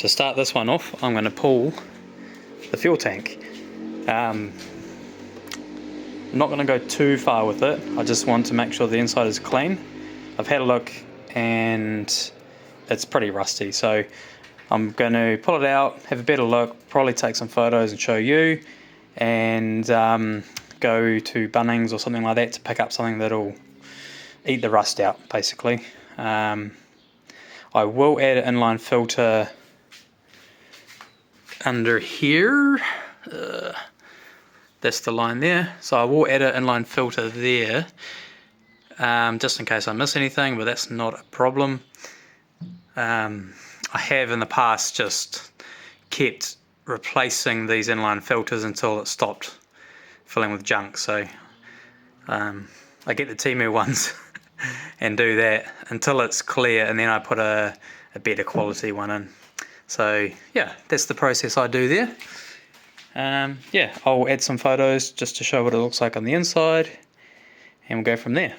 To start this one off, I'm going to pull the fuel tank. I'm not going to go too far with it. I just want to make sure the inside is clean. I've had a look and it's pretty rusty, so I'm going to pull it out, have a better look, probably take some photos and show you, and go to Bunnings or something like that to pick up something that'll eat the rust out, basically. I will add an inline filter under here. That's the line there, so I will add an inline filter there, just in case I miss anything, but that's not a problem. I have in the past just kept replacing these inline filters until it stopped filling with junk, so I get the Temu ones and do that until it's clear, and then I put a better quality one in. So yeah, that's the process I do there. Yeah, I'll add some photos just to show what it looks like on the inside, and we'll go from there.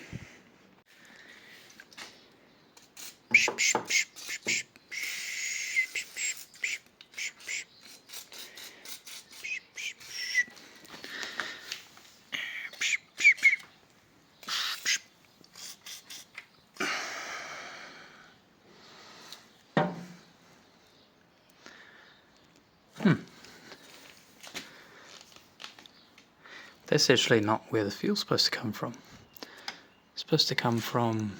That's actually not where the fuel's supposed to come from. It's supposed to come from...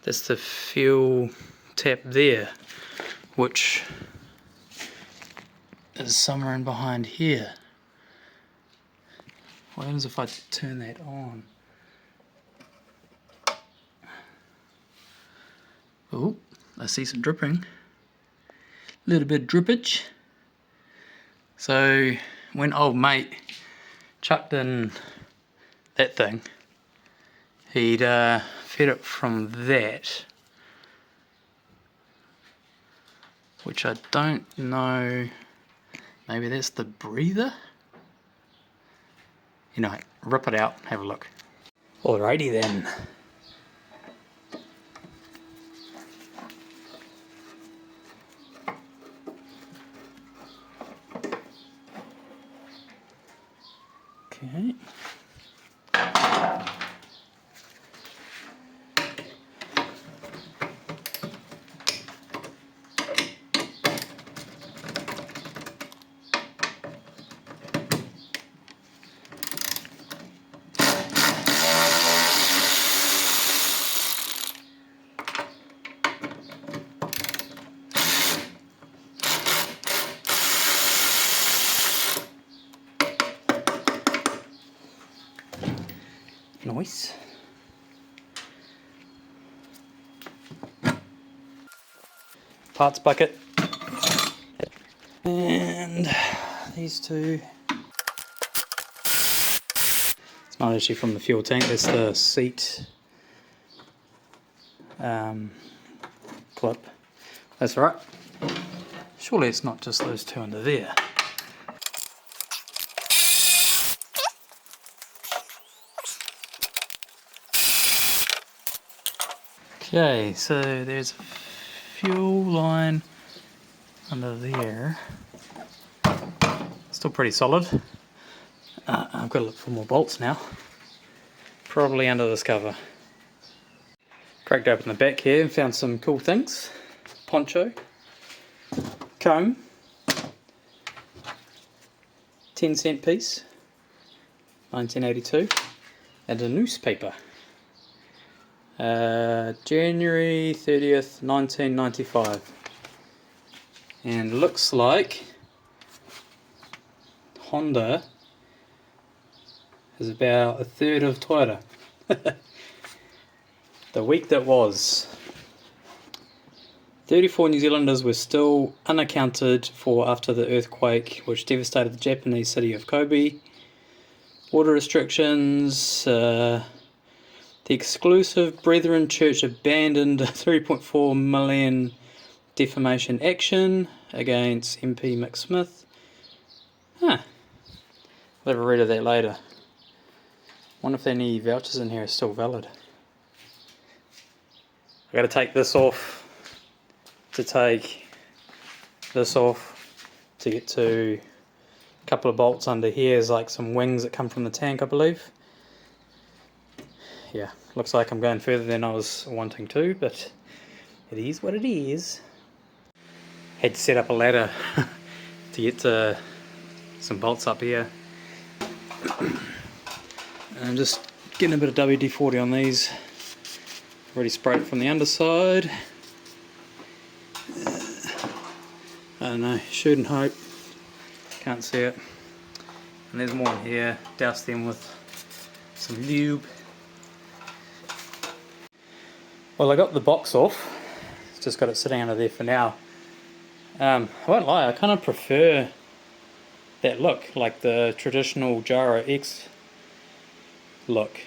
That's the fuel tap there, which is somewhere in behind here. What happens if I turn that on? Oh, I see some dripping. A little bit of drippage. So when old mate chucked in that thing, he'd fed it from that, which I don't know, maybe that's the breather? You know, rip it out, have a look. Alrighty then. Okay. Nice. Parts bucket. And these two. It's not actually from the fuel tank, that's the seat clip. That's alright. Surely it's not just those two under there. Okay, so there's a fuel line under there. Still pretty solid. I've got to look for more bolts now. Probably under this cover. Cracked open the back here and found some cool things. Poncho, comb, 10-cent piece, 1982, and a newspaper. January 30th, 1995. And looks like Honda is about a third of Toyota. The week that was. 34 New Zealanders were still unaccounted for after the earthquake which devastated the Japanese city of Kobe. Water restrictions, the exclusive Brethren Church abandoned a 3.4 million defamation action against MP Mick Smith. I'll have a read of that later. Wonder if any vouchers in here are still valid. I've got to take this off to take this off to get to a couple of bolts under here. Is like some wings that come from the tank, I believe. Yeah, looks like I'm going further than I was wanting to, but it is what it is. Had to set up a ladder to get to some bolts up here. And I'm just getting a bit of WD-40 on these. Already sprayed it from the underside. I don't know, shoot and hope. Can't see it. And there's more in here. Douse them with some lube. Well, I got the box off. Just got it sitting under there for now. I won't lie, I kind of prefer that look, like the traditional Gyro X look.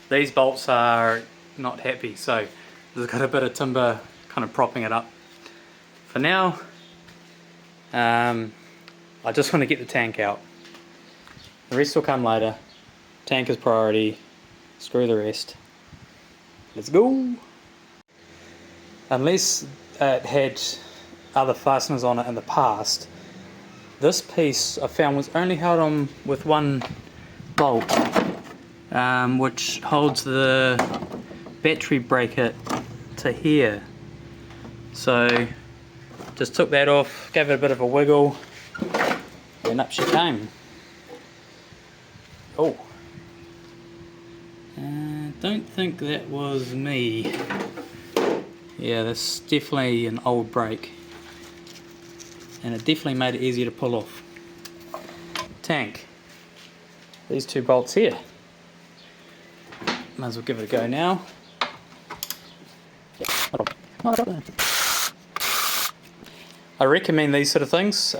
These bolts are not happy, so there's got a bit of timber kind of propping it up. For now, I just want to get the tank out. The rest will come later. Tank is priority. Screw the rest. Let's go! Unless it had other fasteners on it in the past, this piece I found was only held on with one bolt, which holds the battery bracket to here. So just took that off, gave it a bit of a wiggle, and up she came. Oh, don't think that was me. Yeah, that's definitely an old brake, and it definitely made it easier to pull off. Tank, these two bolts here. Might as well give it a go now. I recommend these sort of things.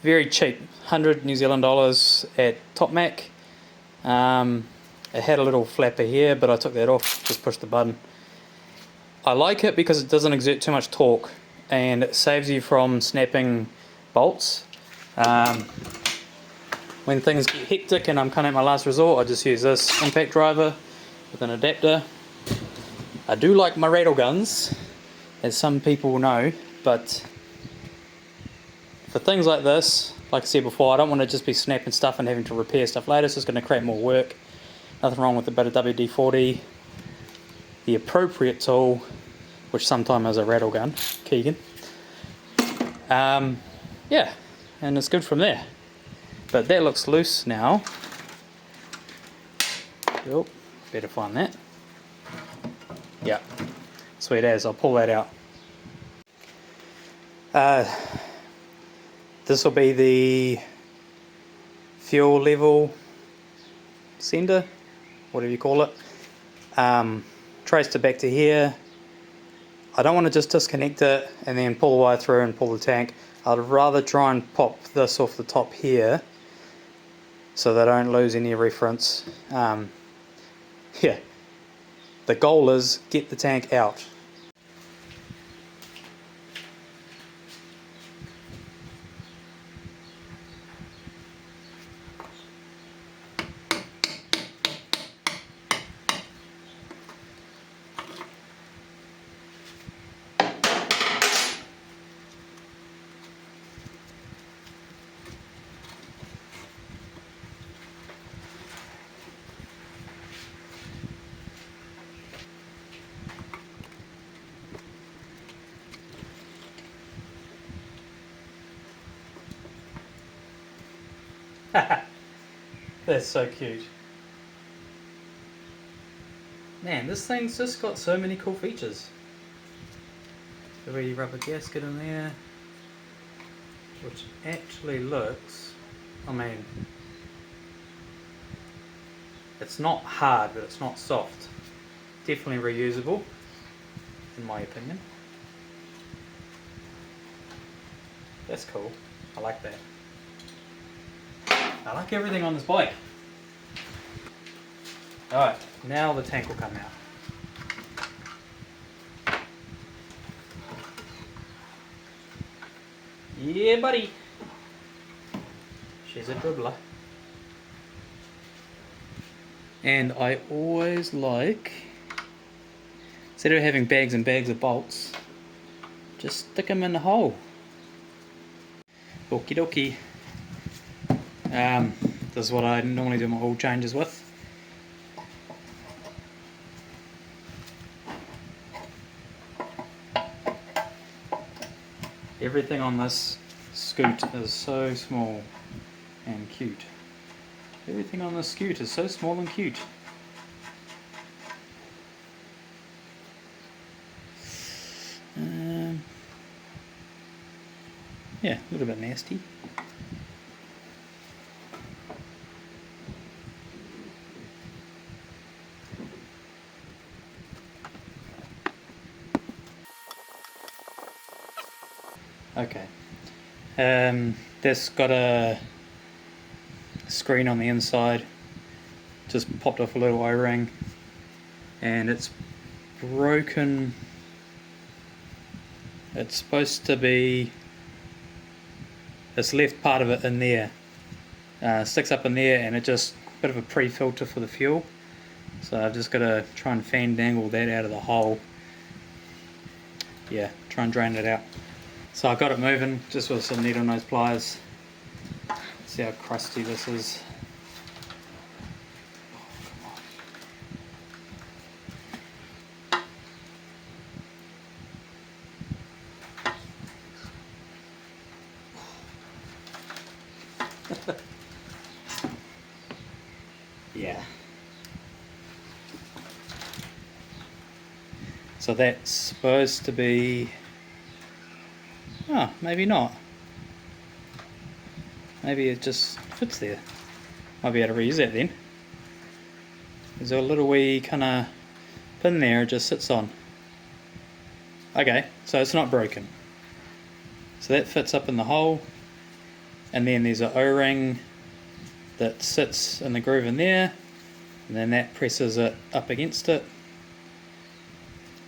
Very cheap, 100 New Zealand dollars at Top Mac. It had a little flapper here, but I took that off, just pushed the button. I like it because it doesn't exert too much torque and it saves you from snapping bolts. When things get hectic and I'm kind of at my last resort, I just use this impact driver with an adapter. I do like my rattle guns, as some people know, but for things like this, like I said before, I don't want to just be snapping stuff and having to repair stuff later. It's just going to create more work. Nothing wrong with a bit of WD-40. The appropriate tool, which sometimes is a rattle gun, Keegan. Yeah, and it's good from there. But that looks loose now. Oh, better find that. Yeah, sweet as. I'll pull that out. This will be the fuel level sender, whatever you call it. Traced it back to here. I don't want to just disconnect it and then pull the wire through and pull the tank. I'd rather try and pop this off the top here so that I don't lose any reference. Yeah, the goal is get the tank out. That's so cute. Man, this thing's just got so many cool features. The wee rubber gasket in there, which actually looks, I mean, it's not hard, but it's not soft. Definitely reusable, in my opinion. That's cool. I like that. I like everything on this bike. Alright, now the tank will come out. Yeah, buddy. She's a dribbler. And I always like Instead of having bags and bags of bolts, just stick them in the hole. Okie dokie. This is what I normally do my oil changes with. Everything on this scoot is so small and cute. Everything on this scoot is so small and cute. Yeah, a little bit nasty. Okay. This got a screen on the inside. Just popped off a little O-ring, and it's broken. It's supposed to be this left part of it in there. Sticks up in there, and it just a bit of a pre-filter for the fuel. So I've just got to try and fandangle that out of the hole. Yeah, try and drain it out. So I got it moving just with some needle nose pliers. See how crusty this is. Yeah. So that's supposed to be... Oh, maybe not. Maybe it just fits there. Might be able to reuse that then. There's a little wee kind of pin there it just sits on. Okay, so it's not broken. So that fits up in the hole, and then there's an O-ring that sits in the groove in there, and then that presses it up against it.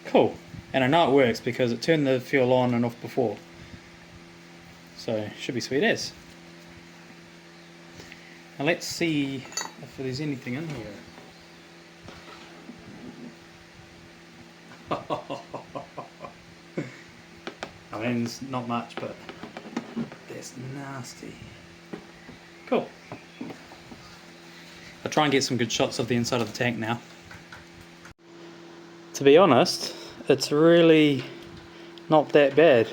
Cool. And I know it works because it turned the fuel on and off before. So should be sweet as. Now let's see if there's anything in here. I mean, it's not much, but that's nasty. Cool. I'll try and get some good shots of the inside of the tank now. To be honest, it's really not that bad.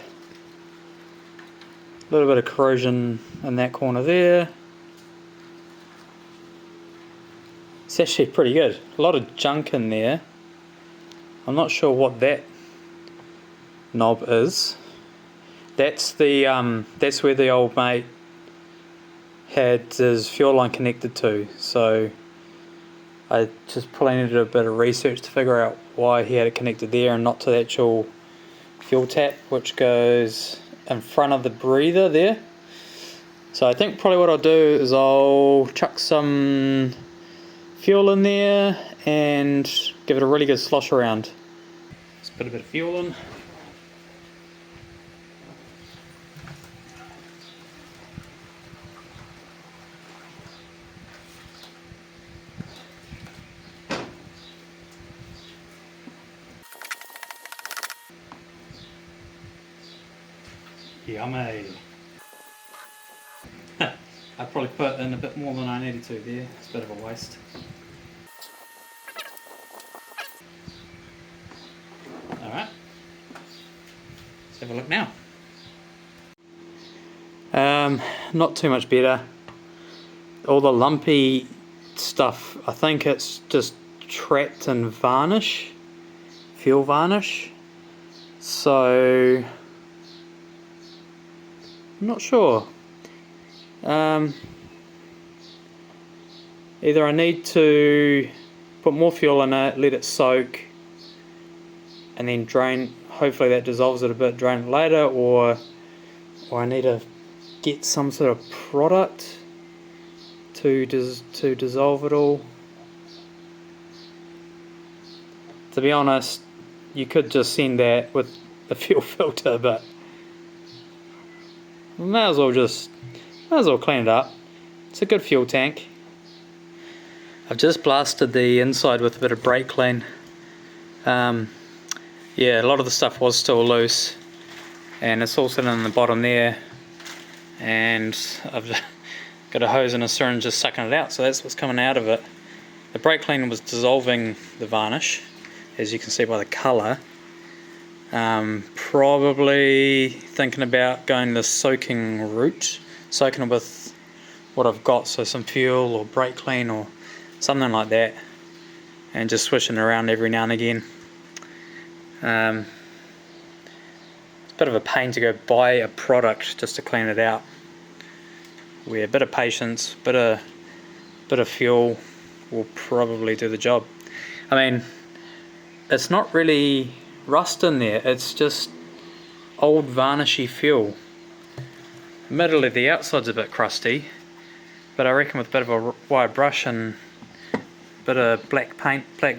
A little bit of corrosion in that corner there. It's actually pretty good. A lot of junk in there. I'm not sure what that knob is. That's the that's where the old mate had his fuel line connected to. So I just probably needed a bit of research to figure out why he had it connected there and not to the actual fuel tap, which goes in front of the breather there. So I think probably what I'll do is I'll chuck some fuel in there and give it a really good slosh around. Just put a bit of fuel in. Yummy. I probably put in a bit more than I needed to there. It's a bit of a waste. Alright. Let's have a look now. Not too much better. All the lumpy stuff, I think it's just trapped in varnish. Fuel varnish. So I'm not sure. Either I need to put more fuel in it, let it soak, and then drain. Hopefully that dissolves it a bit, drain it later, or I need to get some sort of product to dissolve it all. To be honest, you could just send that with the fuel filter, but may as well clean it up. It's a good fuel tank. I've just blasted the inside with a bit of brake clean. yeah, a lot of the stuff was still loose, and it's all sitting in the bottom there, and I've got a hose and a syringe just sucking it out, so that's what's coming out of it. The brake cleaner was dissolving the varnish, as you can see by the colour. Probably thinking about going the soaking route, soaking it with what I've got, so some fuel or brake clean or something like that, and just swishing around every now and again. It's a bit of a pain to go buy a product just to clean it out. Where a bit of patience, bit of fuel will probably do the job. I mean, it's not really rust in there, it's just old varnishy fuel. Admittedly, the outside's a bit crusty, but I reckon with a bit of a wire brush and a bit of black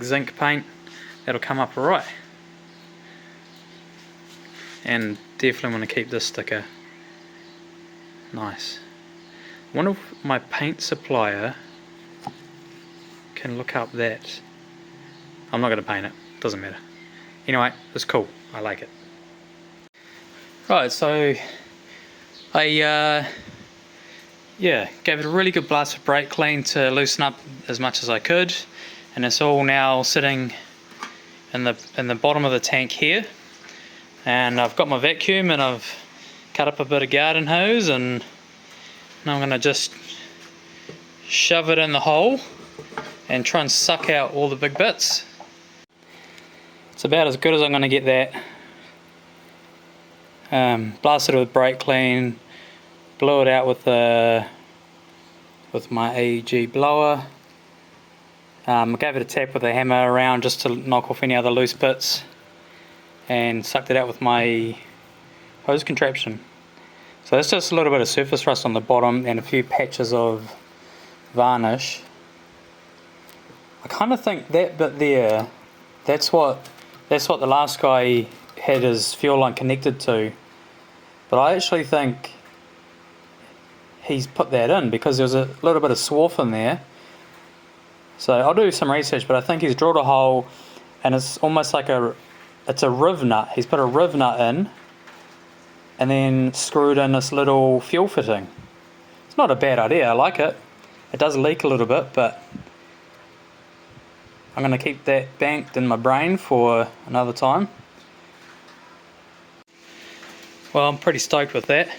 zinc paint, that'll come up alright. And definitely want to keep this sticker nice. I wonder if my paint supplier can look up that. I'm not going to paint it, doesn't matter. Anyway, it's cool, I like it. Right, so I gave it a really good blast of brake clean to loosen up as much as I could, and it's all now sitting in the bottom of the tank here. And I've got my vacuum and I've cut up a bit of garden hose, and now I'm going to just shove it in the hole and try and suck out all the big bits. It's about as good as I'm going to get that. Blasted it with brake clean, blew it out with my AEG blower. I gave it a tap with a hammer around just to knock off any other loose bits, and sucked it out with my hose contraption. So that's just a little bit of surface rust on the bottom and a few patches of varnish. I kind of think that bit there, that's what the last guy had his fuel line connected to, but I actually think he's put that in because there was a little bit of swarf in there. So I'll do some research, but I think he's drilled a hole, and it's almost like it's a riv nut. He's put a riv nut in and then screwed in this little fuel fitting. It's not a bad idea, I like it. It does leak a little bit, but I'm going to keep that banked in my brain for another time. Well, I'm pretty stoked with that.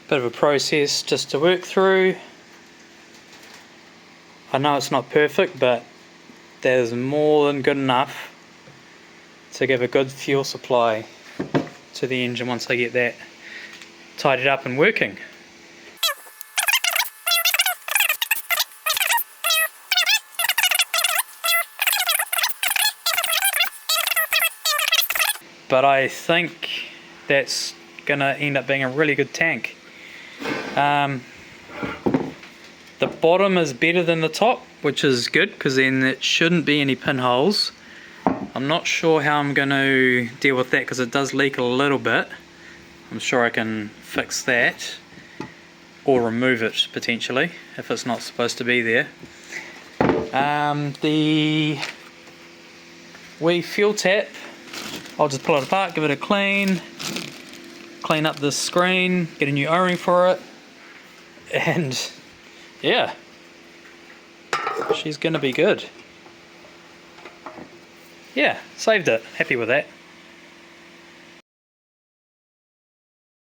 Bit of a process just to work through. I know it's not perfect, but that is more than good enough to give a good fuel supply to the engine once I get that tidied up and working. But I think that's gonna end up being a really good tank. The bottom is better than the top, which is good because then it shouldn't be any pinholes. I'm not sure how I'm going to deal with that because it does leak a little bit. I'm sure I can fix that or remove it potentially if it's not supposed to be there. The wee fuel tap, I'll just pull it apart, give it a clean up the screen, get a new O-ring for it, and yeah, she's gonna be good. Yeah, saved it, happy with that.